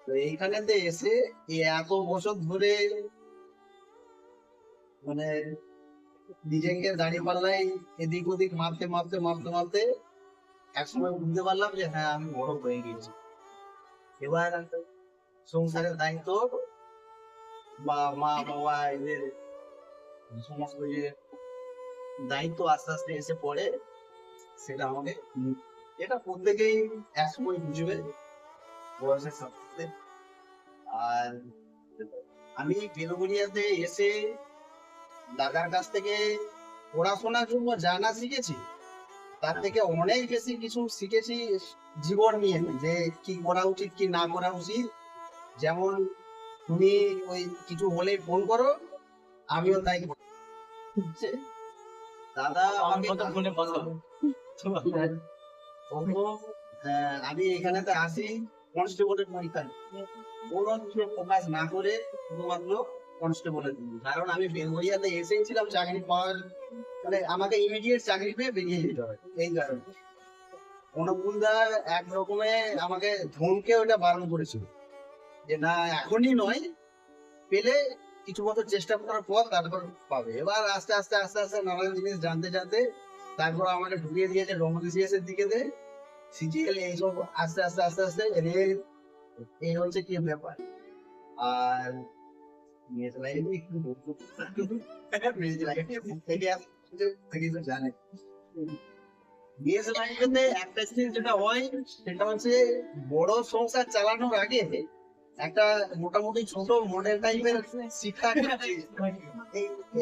তো এইখানেতে এসে এই এত বছর ধরে মানে নিজেকে দাঁড়িয়ে পাল্লাই এদিক ওদিক মারতে মারতে মারতে মারতে একসময় বুঝতে পারলাম যে হ্যাঁ আমি বড় হয়ে গেছি। এবার সংসারের দায়িত্ব বা মা বাবা এদের সমস্ত যে দায়িত্ব আস্তে আস্তে এসে পড়ে, সেটা আমাকে এটা প্রত্যেকেই একসময় বুঝবে বয়সের সাথে সাথে। আর আমি বেলগুড়িয়াতে এসে দাদার কাছ থেকে পড়াশোনার জন্য জানা শিখেছি, তার থেকে অনেক বেশি কিছু শিখেছি জীবন নিয়ে, যে কি করা উচিত কি না করা উচিত। যেমন তুমি ওই কিছু হলে ফোন করো, আমিও তাই করি। দাদা আমাকে ফোনে কথা আমি এখানেতে আসি কনস্টেবলের পরীক্ষা কোনো কিছু ফোকাস না করে শুধুমাত্র কনস্টেবলের জন্য। কারণ আমি বেলগড়িয়াতে এসেছিলাম চাকরি পাওয়ার, মানে আমাকে ইমিডিয়েট চাকরি পেয়ে বেরিয়ে যেতে হয়। এই কারণে অনুকূলদার এক রকমে আমাকে ধমকে ওটা বারণ করেছিল যে না এখনই নয়, পেলে কিছু বছর চেষ্টা করার পর তারপর পাবে। এবার আস্তে আস্তে আস্তে আস্তে নানান জিনিস জানতে জানতে তারপর আমাকে ঢুকিয়ে দিয়েছে ডমোসিএস এর দিকে দে সিজিএল এইসব আস্তে আস্তে আস্তে আস্তে রেল, এই হচ্ছে কি ব্যাপার। আর মেয়ের লাইফে মেয়ের লাইফে থেকে তো জানে বিয়ের লাইফেতে একটা জিনিস যেটা হয় সেটা হচ্ছে বড় সংসার চালানোর আগে একটা মোটামুটি ছোট মডেল টাইপের শিক্ষা।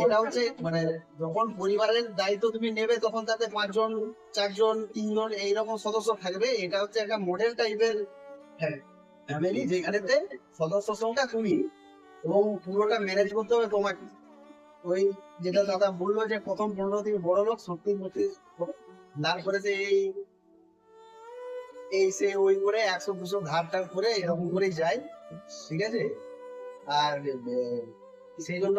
এটা হচ্ছে মানে যখন পরিবারের দায়িত্ব তুমি নেবে তখন তাতে 5 জন 4 জন 3 জন এইরকম সদস্য থাকবে। এটা হচ্ছে একটা মডেল টাইপের ফ্যামিলি যেখানেতে সদস্য সংখ্যা তুমি, এবং পুরোটা ম্যানেজ করতে হবে তোমাকে। ওই যেটা দাদা বললো যে প্রথম 15 দিন বড় লোক সত্যি মধ্যে, তারপরে যে এই সে ওই করে 100-200 ধার টার করে এরকম করেই যায়, ঠিক আছে। আর সেই জন্য